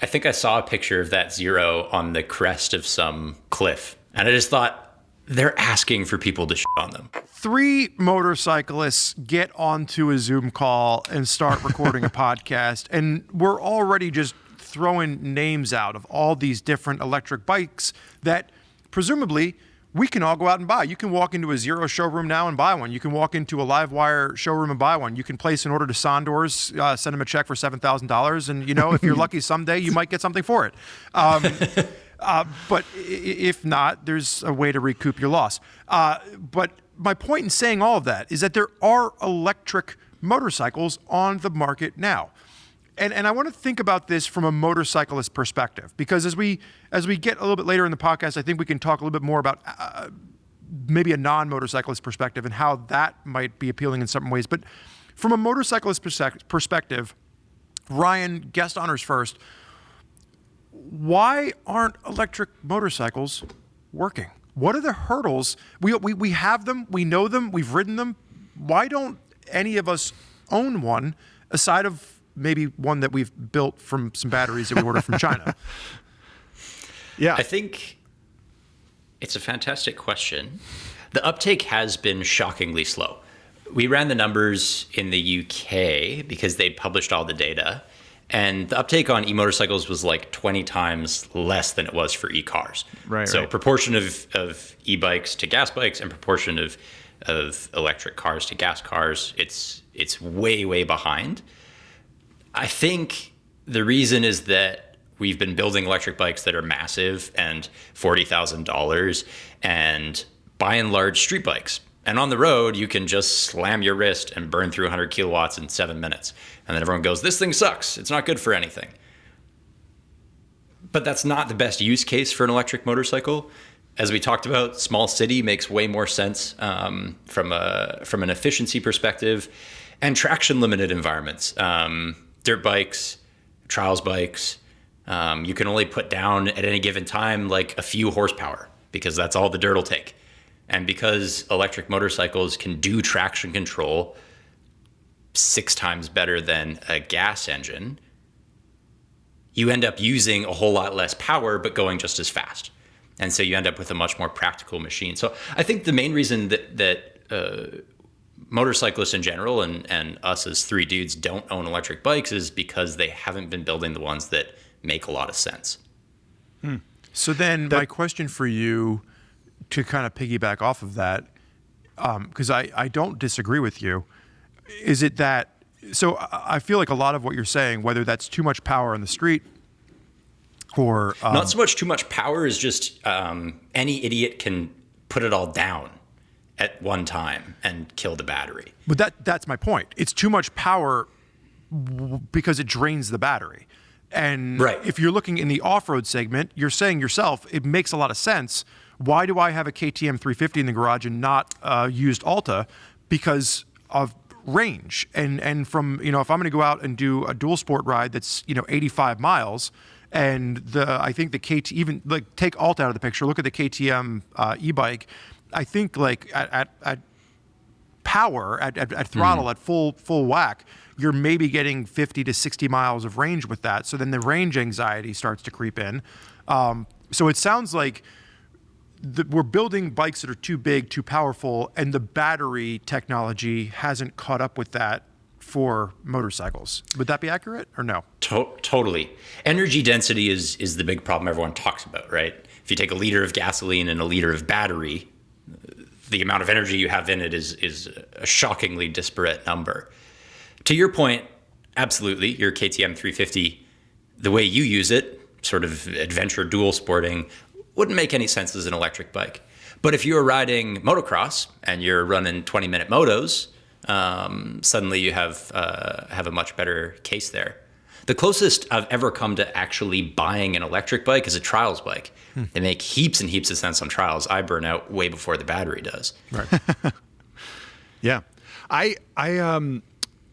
I think I saw a picture of that Zero on the crest of some cliff, and I just thought, they're asking for people to shit on them. 3 motorcyclists get onto a Zoom call and start recording a podcast, and we're already just throwing names out of all these different electric bikes that presumably we can all go out and buy. You can walk into a Zero showroom now and buy one. You can walk into a Livewire showroom and buy one. You can place an order to Sondors, send them a check for $7,000, and if you're lucky someday, you might get something for it. But if not, there's a way to recoup your loss. But my point in saying all of that is that there are electric motorcycles on the market now. And I want to think about this from a motorcyclist perspective, because as we get a little bit later in the podcast, I think we can talk a little bit more about maybe a non-motorcyclist perspective and how that might be appealing in certain ways. But from a motorcyclist perspective, Ryan, guest honors first. Why aren't electric motorcycles working? What are the hurdles? We have them, we know them, we've ridden them. Why don't any of us own one, aside of maybe one that we've built from some batteries that we ordered from China? Yeah, I think it's a fantastic question. The uptake has been shockingly slow. We ran the numbers in the UK because they published all the data. And the uptake on e-motorcycles was like 20 times less than it was for e-cars. So proportion of e-bikes to gas bikes and proportion of electric cars to gas cars, it's way, way behind. I think the reason is that we've been building electric bikes that are massive and $40,000 and by and large street bikes. And on the road, you can just slam your wrist and burn through 100 kilowatts in 7 minutes. And then everyone goes, this thing sucks. It's not good for anything. But that's not the best use case for an electric motorcycle. As we talked about, small city makes way more sense from an efficiency perspective, and traction limited environments. Dirt bikes, trials bikes, you can only put down at any given time like a few horsepower because that's all the dirt will take. And because electric motorcycles can do traction control 6 times better than a gas engine, you end up using a whole lot less power, but going just as fast. And so you end up with a much more practical machine. So I think the main reason that motorcyclists in general and us as 3 dudes don't own electric bikes is because they haven't been building the ones that make a lot of sense. So then my question for you, to kind of piggyback off of that, because I don't disagree with you, is it that, so I feel like a lot of what you're saying, whether that's too much power on the street or... not so much too much power is just any idiot can put it all down at one time and kill the battery. But that's my point. It's too much power because it drains the battery. And if you're looking in the off-road segment, you're saying yourself, it makes a lot of sense. Why do I have a KTM 350 in the garage and not used Alta? Because of range. And from, if I'm going to go out and do a dual sport ride that's, 85 miles, and I think the KT, even like take Alta out of the picture, look at the KTM e-bike, I think like at power, at throttle, at full whack, you're maybe getting 50 to 60 miles of range with that. So then the range anxiety starts to creep in. So it sounds like we're building bikes that are too big, too powerful, and the battery technology hasn't caught up with that for motorcycles. Would that be accurate or no? Totally. Energy density is the big problem everyone talks about, right? If you take a liter of gasoline and a liter of battery, the amount of energy you have in it is a shockingly disparate number. To your point, absolutely, your KTM 350, the way you use it, sort of adventure dual sporting, wouldn't make any sense as an electric bike. But if you're riding motocross and you're running 20-minute motos, suddenly you have a much better case there. The closest I've ever come to actually buying an electric bike is a trials bike. They make heaps and heaps of sense on trials. I burn out way before the battery does. Right. Yeah.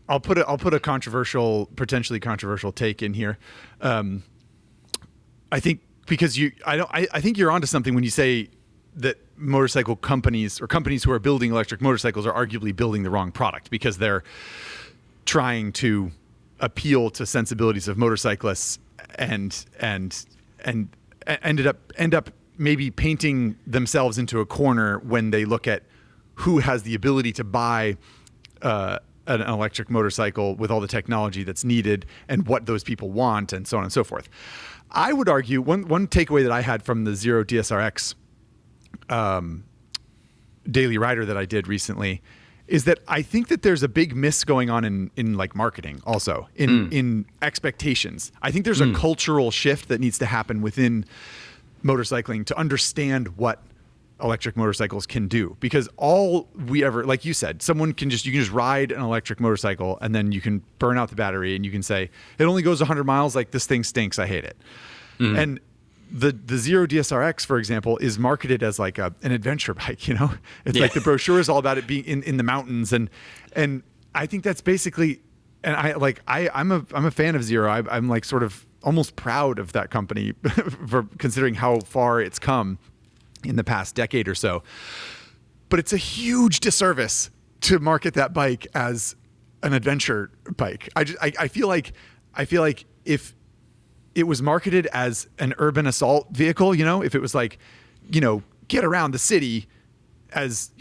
I'll put a potentially controversial take in here. I think because I think you're onto something when you say that motorcycle companies or companies who are building electric motorcycles are arguably building the wrong product because they're trying to appeal to sensibilities of motorcyclists and end up maybe painting themselves into a corner when they look at who has the ability to buy an electric motorcycle with all the technology that's needed and what those people want and so on and so forth. I would argue one takeaway that I had from the Zero DSRX daily rider that I did recently is that I think that there's a big miss going on in like marketing also in expectations. I think there's a cultural shift that needs to happen within motorcycling to understand what electric motorcycles can do, because all we ever, like you said, you can just ride an electric motorcycle and then you can burn out the battery and you can say it only goes 100 miles, like this thing stinks, I hate it. And the Zero DSRX, for example, is marketed as like an adventure bike. It's like the brochure is all about it being in the mountains, and I think that's basically, and I'm a fan of Zero. I'm like sort of almost proud of that company for considering how far it's come in the past decade or so. But it's a huge disservice to market that bike as an adventure bike. I feel like if it was marketed as an urban assault vehicle, if it was like, get around the city as,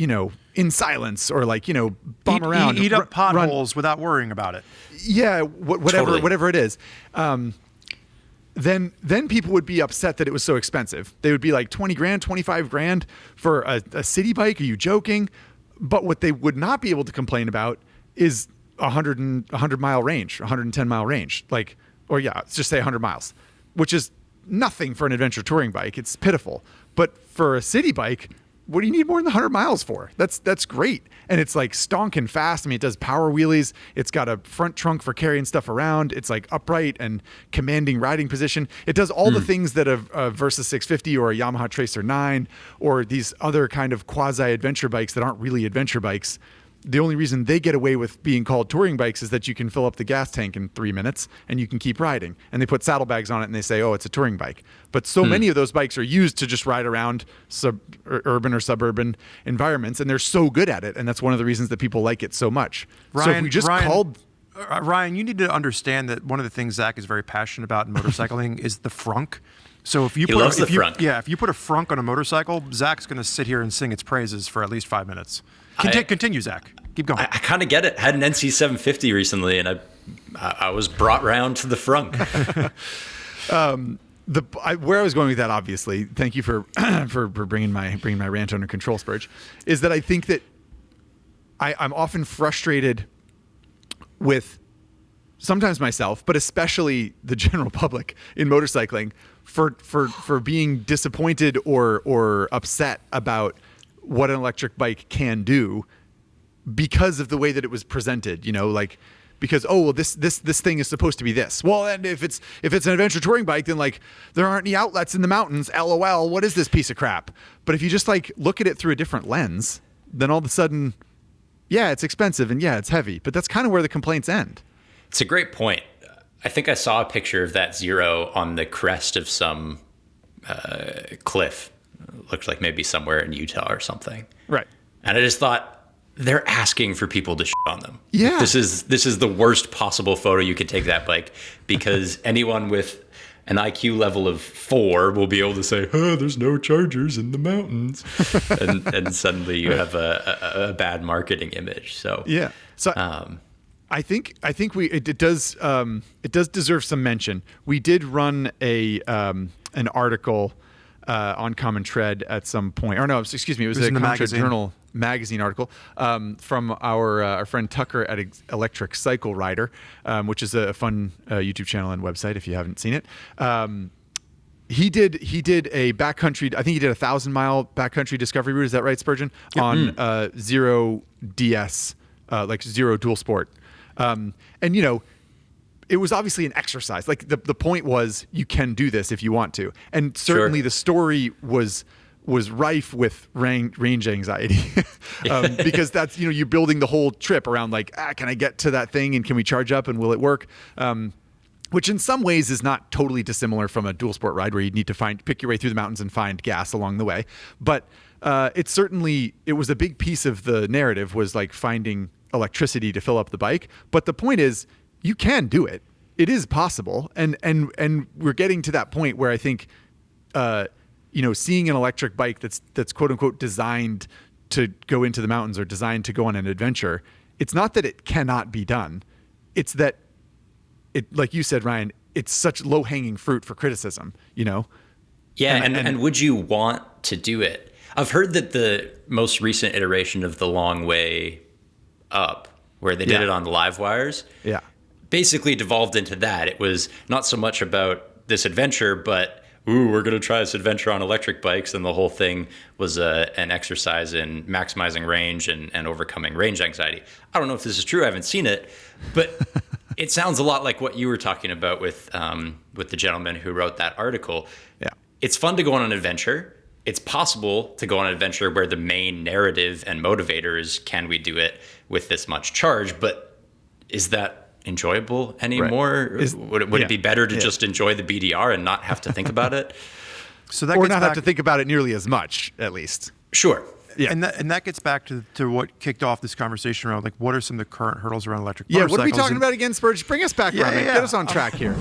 in silence, or like, bum around, eat up potholes without worrying about it. Yeah. Whatever it is. Then people would be upset that it was so expensive. They would be like 20 grand, 25 grand for a city bike. Are you joking? But what they would not be able to complain about is 100 mile range, 110 mile range. Let's just say 100 miles, which is nothing for an adventure touring bike. It's pitiful. But for a city bike, what do you need more than 100 miles for? That's great. And it's like stonking fast. I mean, it does power wheelies. It's got a front trunk for carrying stuff around. It's like upright and commanding riding position. It does all the things that a Versa 650 or a Yamaha Tracer 9 or these other kind of quasi-adventure bikes that aren't really adventure bikes. The only reason they get away with being called touring bikes is that you can fill up the gas tank in 3 minutes and you can keep riding. And they put saddlebags on it and they say, oh, it's a touring bike. But so many of those bikes are used to just ride around urban or suburban environments, and they're so good at it. And that's one of the reasons that people like it so much. So if we just Ryan, you need to understand that one of the things Zach is very passionate about in motorcycling is the frunk. So if you put loves the frunk. If you put a frunk on a motorcycle, Zach's going to sit here and sing its praises for at least 5 minutes. Continue, Zach. Keep going. I kind of get it. Had an NC 750 recently, and I was brought round to the frunk. Where I was going with that, obviously, thank you for bringing my rant under control, Spurg, is that I think that I'm often frustrated with sometimes myself, but especially the general public in motorcycling for being disappointed or upset about what an electric bike can do because of the way that it was presented, because, this thing is supposed to be this. Well, and if it's an adventure touring bike, then like there aren't any outlets in the mountains. LOL. What is this piece of crap? But if you just like look at it through a different lens, then all of a sudden, yeah, it's expensive and yeah, it's heavy, but that's kind of where the complaints end. It's a great point. I think I saw a picture of that Zero on the crest of some cliff. Looked like maybe somewhere in Utah or something. Right. And I just thought, they're asking for people to shit on them. Yeah. This is the worst possible photo you could take that bike, because anyone with an IQ level of 4 will be able to say, oh, there's no chargers in the mountains. and suddenly you have a bad marketing image. So yeah. So I think it does deserve some mention. We did run an article on Common Tread at some point, or no, excuse me, it was a Common Tread Journal magazine article from our friend Tucker at Electric Cycle Rider, which is a fun YouTube channel and website if you haven't seen it. He did a backcountry. I think he did 1,000-mile backcountry discovery route. Is that right, Spurgeon? Yep. On Zero DS, like Zero Dual Sport, and it was obviously an exercise. Like the point was, you can do this if you want to. And certainly the story was rife with range anxiety because that's, you're building the whole trip around like, can I get to that thing and can we charge up and will it work? Which in some ways is not totally dissimilar from a dual sport ride where you need to pick your way through the mountains and find gas along the way. But it was a big piece of the narrative was like finding electricity to fill up the bike. But the point is, you can do it. It is possible, and we're getting to that point where I think, seeing an electric bike that's quote unquote designed to go into the mountains or designed to go on an adventure, it's not that it cannot be done. It's that it, like you said, Ryan, it's such low hanging fruit for criticism, Yeah. And would you want to do it? I've heard that the most recent iteration of the Long Way Up, where they did it on the live wires, basically devolved into that. It was not so much about this adventure, but we're going to try this adventure on electric bikes. And the whole thing was an exercise in maximizing range and overcoming range anxiety. I don't know if this is true. I haven't seen it, but it sounds a lot like what you were talking about with the gentleman who wrote that article. Yeah. It's fun to go on an adventure. It's possible to go on an adventure where the main narrative and motivator is, can we do it with this much charge? But is that enjoyable anymore? Right. Would it be better to just enjoy the BDR and not have to think about it? So that or gets not back, have to think about it nearly as much, at least. Sure. Yeah. And that gets back to what kicked off this conversation around, like, what are some of the current hurdles around electric Yeah, motorcycles? what are we talking about again, Spurge? Bring us back around. Yeah. Get us on track here.